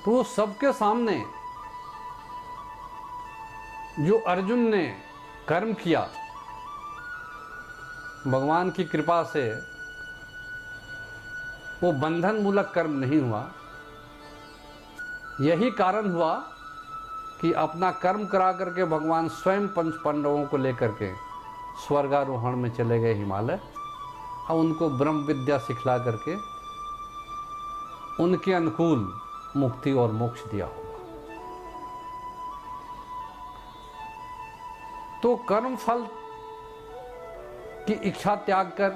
तो सबके सामने जो अर्जुन ने कर्म किया, भगवान की कृपा से वो बंधन मूलक कर्म नहीं हुआ। यही कारण हुआ कि अपना कर्म करा करके भगवान स्वयं पंच पांडवों को लेकर के स्वर्गारोहण में चले गए हिमालय, और उनको ब्रह्म विद्या सिखला करके उनके अनुकूल मुक्ति और मोक्ष दिया होगा। तो कर्म फल की इच्छा त्याग कर,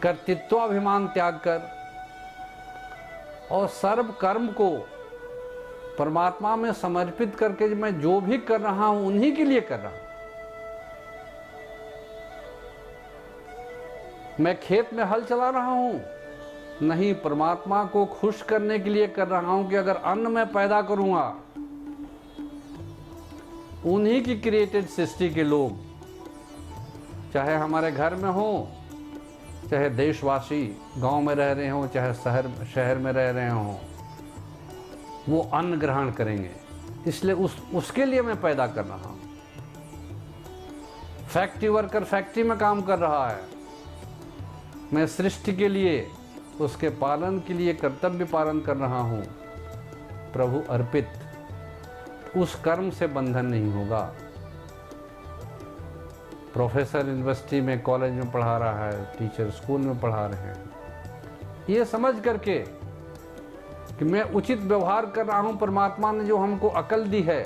कर्तृत्वाभिमान त्याग कर और सर्व कर्म को परमात्मा में समर्पित करके मैं जो भी कर रहा हूं उन्हीं के लिए कर रहा हूं। मैं खेत में हल चला रहा हूं, नहीं, परमात्मा को खुश करने के लिए कर रहा हूं कि अगर अन्न मैं पैदा करूंगा, उन्हीं की क्रिएटेड सृष्टि के लोग, चाहे हमारे घर में हो, चाहे देशवासी गांव में रह रहे हों, चाहे शहर में रह रहे हों, वो अन्न ग्रहण करेंगे। इसलिए उसके लिए मैं पैदा कर रहा हूं। फैक्ट्री वर्कर फैक्ट्री में काम कर रहा है, मैं सृष्टि के लिए, उसके पालन के लिए कर्तव्य पालन कर रहा हूं, प्रभु अर्पित। उस कर्म से बंधन नहीं होगा। प्रोफेसर यूनिवर्सिटी में, कॉलेज में पढ़ा रहा है, टीचर स्कूल में पढ़ा रहे हैं, ये समझ करके कि मैं उचित व्यवहार कर रहा हूं, परमात्मा ने जो हमको अकल दी है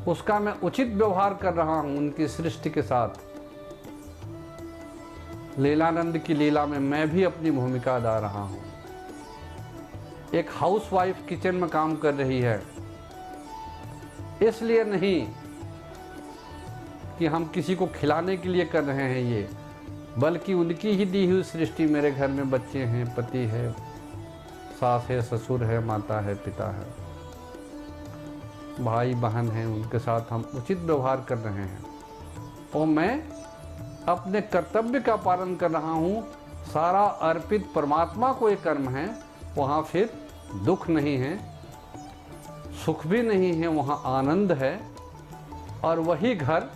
उसका मैं उचित व्यवहार कर रहा हूं उनकी सृष्टि के साथ। लीलानंद की लीला में मैं भी अपनी भूमिका अदा रहा हूं। एक हाउसवाइफ किचन में काम कर रही है, इसलिए नहीं कि हम किसी को खिलाने के लिए कर रहे हैं ये, बल्कि उनकी ही दी हुई सृष्टि। मेरे घर में बच्चे हैं, पति है, सास है, ससुर है, माता है, पिता है, भाई बहन हैं, उनके साथ हम उचित व्यवहार कर रहे हैं और मैं अपने कर्तव्य का पालन कर रहा हूँ। सारा अर्पित परमात्मा को एक कर्म है, वहाँ फिर दुख नहीं है, सुख भी नहीं है, वहाँ आनंद है। और वही घर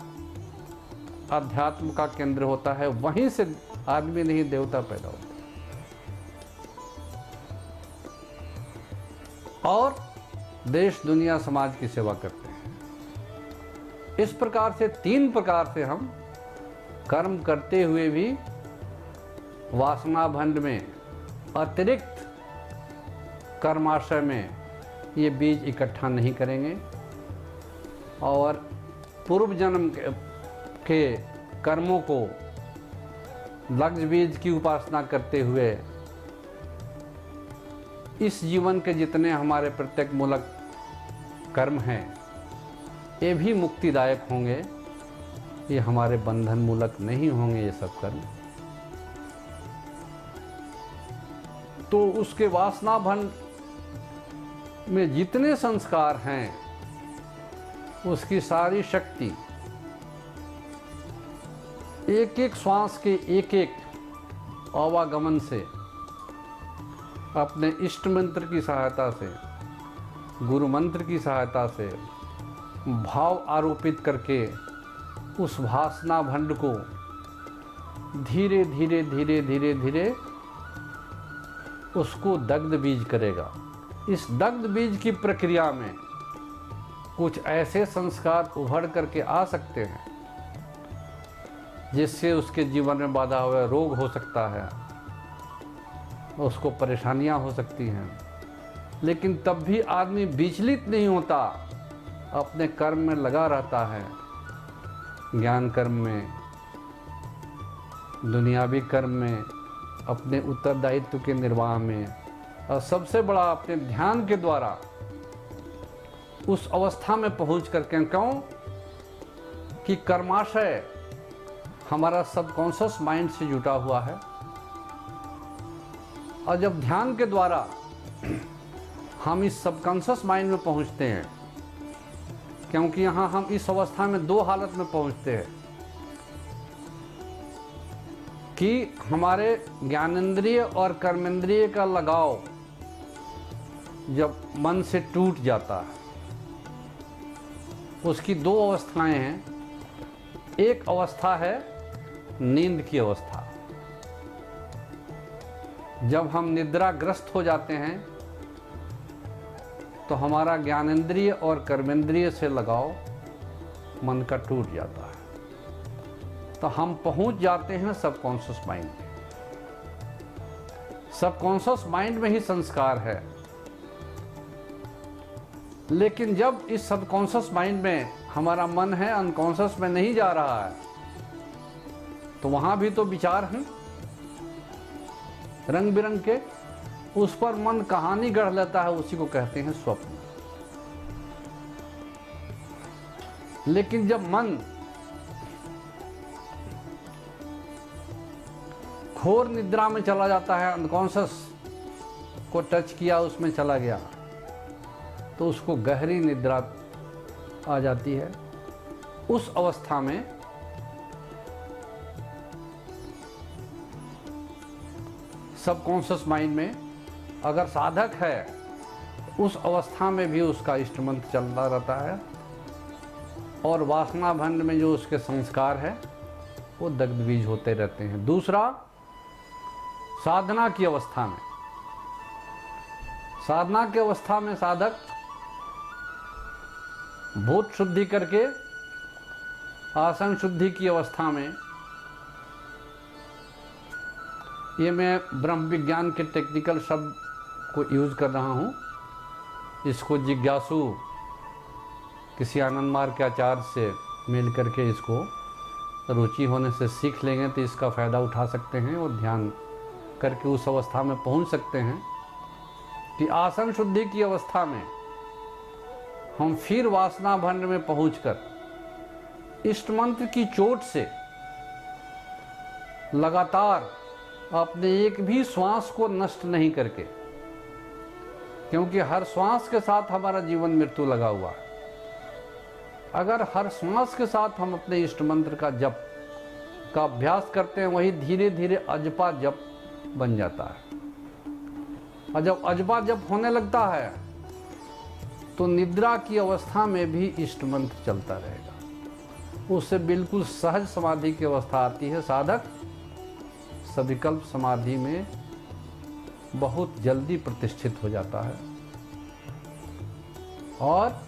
अध्यात्म का केंद्र होता है, वहीं से आदमी नहीं देवता पैदा होता है और देश दुनिया समाज की सेवा करते हैं। इस प्रकार से 3 प्रकार से हम कर्म करते हुए भी वासना भंड में, अतिरिक्त कर्माशय में ये बीज इकट्ठा नहीं करेंगे और पूर्व जन्म के कर्मों को लक्ष्य बीज की उपासना करते हुए इस जीवन के जितने हमारे प्रत्येक मूलक कर्म हैं ये भी मुक्तिदायक होंगे। ये हमारे बंधन मूलक नहीं होंगे ये सब कर्म। तो उसके वासना भंड में जितने संस्कार हैं उसकी सारी शक्ति एक एक श्वास के एक एक आवागमन से, अपने इष्ट मंत्र की सहायता से, गुरु मंत्र की सहायता से भाव आरोपित करके उस वासना भंड को धीरे धीरे धीरे धीरे धीरे उसको दग्ध बीज करेगा। इस दग्ध बीज की प्रक्रिया में कुछ ऐसे संस्कार उभर करके आ सकते हैं जिससे उसके जीवन में बाधा हुआ रोग हो सकता है, उसको परेशानियां हो सकती हैं, लेकिन तब भी आदमी विचलित नहीं होता, अपने कर्म में लगा रहता है, ज्ञान कर्म में, दुनियावी कर्म में, अपने उत्तरदायित्व के निर्वाह में, और सबसे बड़ा अपने ध्यान के द्वारा उस अवस्था में पहुंच करके। क्यों कि कर्माशय हमारा सबकॉन्शियस माइंड से जुटा हुआ है और जब ध्यान के द्वारा हम इस सबकॉन्शियस माइंड में पहुंचते हैं, क्योंकि यहाँ हम इस अवस्था में 2 हालत में पहुंचते हैं। कि हमारे ज्ञानेंद्रिय और कर्मेंद्रिय का लगाव जब मन से टूट जाता है, उसकी दो अवस्थाएं हैं। एक अवस्था है नींद की अवस्था। जब हम निद्राग्रस्त हो जाते हैं तो हमारा ज्ञानेंद्रिय और कर्मेंद्रिय से लगाव मन का टूट जाता है, तो हम पहुंच जाते हैं सबकॉन्शियस माइंड में। सबकॉन्शियस माइंड में ही संस्कार है। लेकिन जब इस सबकॉन्शियस माइंड में हमारा मन है, अनकॉन्शियस में नहीं जा रहा है, तो वहां भी तो विचार हैं रंग बिरंग के, उस पर मन कहानी गढ़ लेता है, उसी को कहते हैं स्वप्न। लेकिन जब मन घोर निद्रा में चला जाता है, अनकॉन्शियस को टच किया, उसमें चला गया, तो उसको गहरी निद्रा आ जाती है। उस अवस्था में सबकॉन्शियस माइंड में अगर साधक है, उस अवस्था में भी उसका इष्ट मंत्र चलता रहता है और वासना भंड में जो उसके संस्कार है वो दग्ध बीज होते रहते हैं। दूसरा, साधना की अवस्था में, साधना की अवस्था में साधक भूत शुद्धि करके आसन शुद्धि की अवस्था में, ये मैं ब्रह्म विज्ञान के टेक्निकल शब्द को यूज़ कर रहा हूँ, इसको जिज्ञासु किसी आनंद मार्ग के आचार्य से मिल करके इसको रुचि होने से सीख लेंगे तो इसका फ़ायदा उठा सकते हैं और ध्यान करके उस अवस्था में पहुँच सकते हैं कि आसन शुद्धि की अवस्था में हम फिर वासना भंड में पहुंचकर इष्ट मंत्र की चोट से लगातार अपने एक भी श्वास को नष्ट नहीं करके, क्योंकि हर श्वास के साथ हमारा जीवन मृत्यु लगा हुआ है। अगर हर श्वास के साथ हम अपने इष्ट मंत्र का जप का अभ्यास करते हैं, वही धीरे धीरे अजपा जप बन जाता है। और जब अजपा जप होने लगता है तो निद्रा की अवस्था में भी इष्ट मंत्र चलता रहेगा। उससे बिल्कुल सहज समाधि की अवस्था आती है। साधक सविकल्प समाधि में बहुत जल्दी प्रतिष्ठित हो जाता है और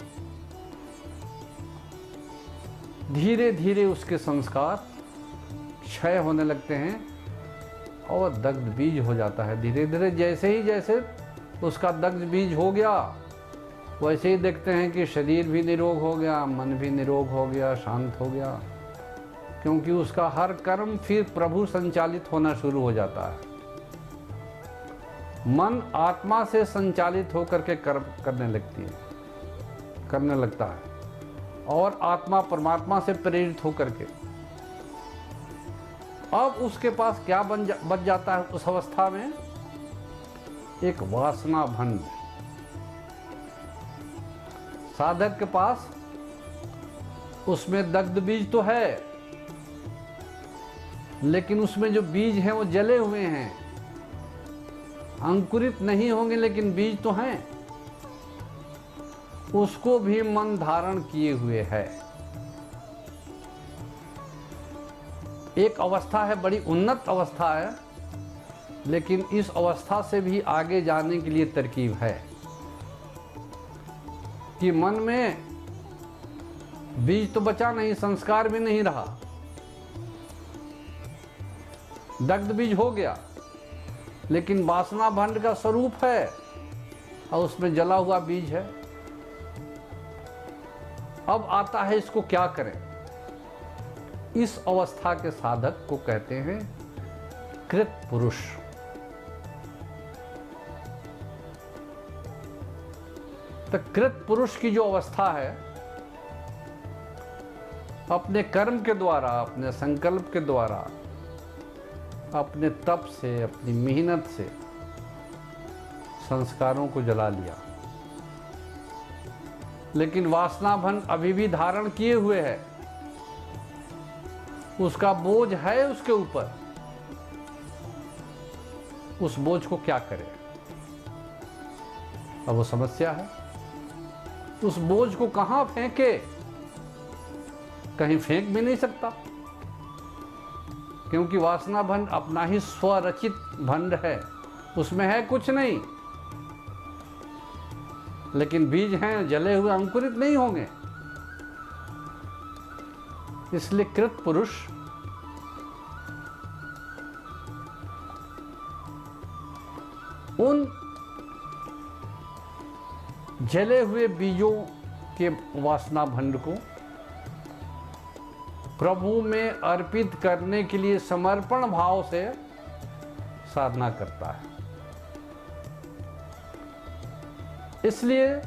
धीरे धीरे उसके संस्कार क्षय होने लगते हैं और दग्ध बीज हो जाता है। धीरे धीरे जैसे उसका दग्ध बीज हो गया, वैसे ही देखते हैं कि शरीर भी निरोग हो गया, मन भी निरोग हो गया, शांत हो गया, क्योंकि उसका हर कर्म फिर प्रभु संचालित होना शुरू हो जाता है। मन आत्मा से संचालित होकर के कर्म करने लगता है और आत्मा परमात्मा से प्रेरित होकर के। अब उसके पास क्या बच जाता है उस अवस्था में? एक वासना भंड। साधक के पास उसमें दग्ध बीज तो है, लेकिन उसमें जो बीज हैं वो जले हुए हैं, अंकुरित नहीं होंगे, लेकिन बीज तो हैं। उसको भी मन धारण किए हुए है। एक अवस्था है, बड़ी उन्नत अवस्था है, लेकिन इस अवस्था से भी आगे जाने के लिए तरकीब है कि मन में बीज तो बचा नहीं, संस्कार भी नहीं रहा, दग्ध बीज हो गया, लेकिन वासना भंड का स्वरूप है और उसमें जला हुआ बीज है। अब आता है इसको क्या करें? इस अवस्था के साधक को कहते हैं कृत पुरुष। तो कृत पुरुष की जो अवस्था है, अपने कर्म के द्वारा, अपने संकल्प के द्वारा, अपने तप से, अपनी मेहनत से संस्कारों को जला लिया, लेकिन वासना भंड अभी भी धारण किए हुए है, उसका बोझ है उसके ऊपर, उस बोझ को क्या करे। अब वो समस्या है, उस बोझ को कहां फेंके, कहीं फेंक भी नहीं सकता, क्योंकि वासना भंड अपना ही स्वरचित भंड है, उसमें है कुछ नहीं, लेकिन बीज हैं, जले हुए अंकुरित नहीं होंगे। इसलिए कृत पुरुष उन जले हुए बीजों के वासना भंड को प्रभु में अर्पित करने के लिए समर्पण भाव से साधना करता है। इसलिए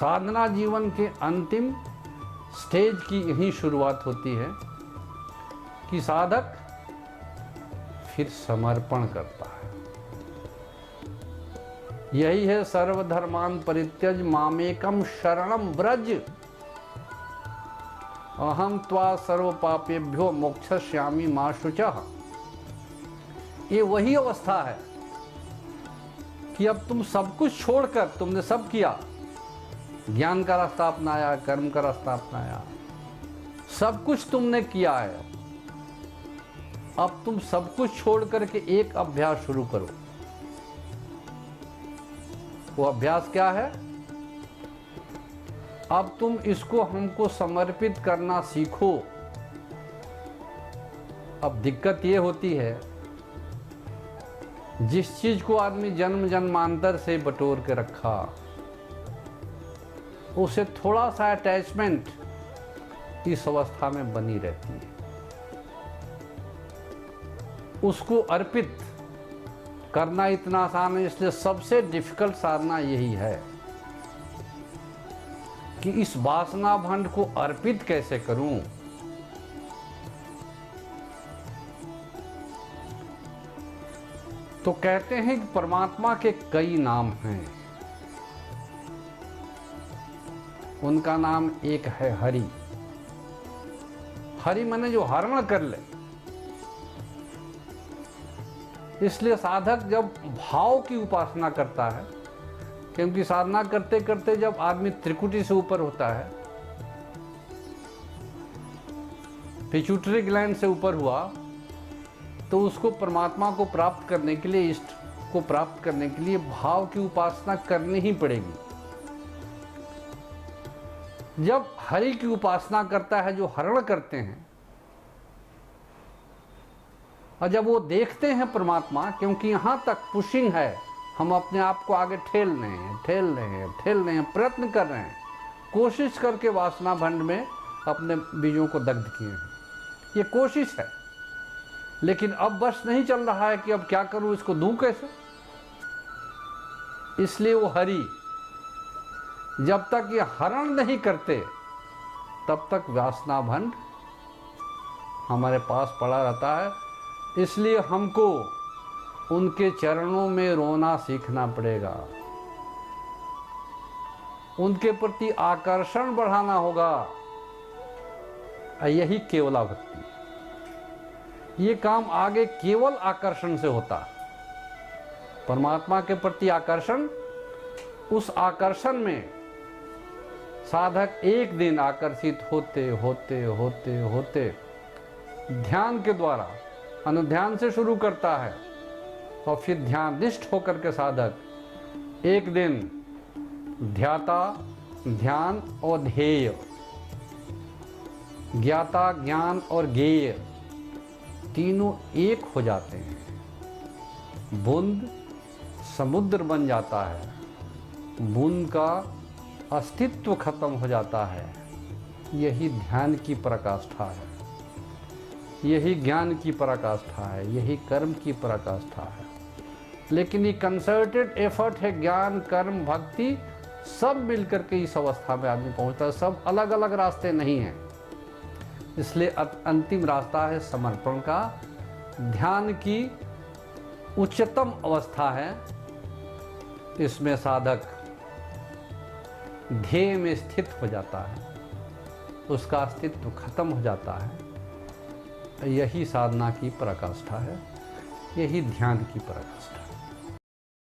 साधना जीवन के अंतिम स्टेज की यही शुरुआत होती है कि साधक फिर समर्पण करता है। यही है सर्वधर्मान परित्यज मामेकम शरणम व्रज अहम त्वा सर्व पापेभ्यो मोक्षयिष्यामि मा शुचः। ये वही अवस्था है कि अब तुम सब कुछ छोड़कर, तुमने सब किया, ज्ञान का रास्ता अपनाया, कर्म का रास्ता अपनाया, सब कुछ तुमने किया है, अब तुम सब कुछ छोड़ करके एक अभ्यास शुरू करो। वो अभ्यास क्या है? अब तुम इसको हमको समर्पित करना सीखो। अब दिक्कत ये होती है, जिस चीज को आदमी जन्म जन्मांतर से बटोर के रखा, उसे थोड़ा सा अटैचमेंट इस अवस्था में बनी रहती है। उसको अर्पित करना इतना आसान है, इसलिए सबसे डिफिकल्ट साधना यही है कि इस वासना भंड को अर्पित कैसे करूं। तो कहते हैं कि परमात्मा के कई नाम हैं, उनका नाम एक है हरि। हरि माने जो हरण कर ले। इसलिए साधक जब भाव की उपासना करता है, क्योंकि साधना करते करते जब आदमी त्रिकुटी से ऊपर होता है, पिट्यूटरी ग्लैंड से ऊपर हुआ, तो उसको परमात्मा को प्राप्त करने के लिए, इष्ट को प्राप्त करने के लिए भाव की उपासना करनी ही पड़ेगी। जब हरि की उपासना करता है, जो हरण करते हैं, और जब वो देखते हैं परमात्मा, क्योंकि यहां तक पुशिंग है, हम अपने आप को आगे ठेल रहे हैं, प्रयत्न कर रहे हैं, कोशिश करके वासना भंड में अपने बीजों को दग्ध किए हैं। ये कोशिश है, लेकिन अब बस नहीं चल रहा है कि अब क्या करूं, इसको दूं कैसे। इसलिए वो हरि जब तक ये हरण नहीं करते, तब तक वासना भंड हमारे पास पड़ा रहता है। इसलिए हमको उनके चरणों में रोना सीखना पड़ेगा, उनके प्रति आकर्षण बढ़ाना होगा। यही केवला भक्ति। ये काम आगे केवल आकर्षण से होता है। परमात्मा के प्रति आकर्षण, उस आकर्षण में साधक एक दिन आकर्षित होते होते होते होते ध्यान के द्वारा, अनुध्यान से शुरू करता है, और फिर ध्याननिष्ठ होकर के साधक एक दिन ध्याता, ध्यान और ध्येय, ज्ञाता, ज्ञान और ज्ञेय तीनों एक हो जाते हैं। बूंद समुद्र बन जाता है, बूंद का अस्तित्व खत्म हो जाता है। यही ध्यान की पराकाष्ठा है, यही ज्ञान की पराकाष्ठा है, यही कर्म की पराकाष्ठा है। लेकिन ये कंसर्टेड एफर्ट है, ज्ञान, कर्म, भक्ति सब मिलकर के इस अवस्था में आदमी पहुंचता है। सब अलग अलग रास्ते नहीं हैं। इसलिए अंतिम रास्ता है समर्पण का। ध्यान की उच्चतम अवस्था है, इसमें साधक ध्येय में स्थित हो जाता है, उसका अस्तित्व खत्म हो जाता है। यही साधना की पराकाष्ठा है। यही ध्यान की पराकाष्ठा।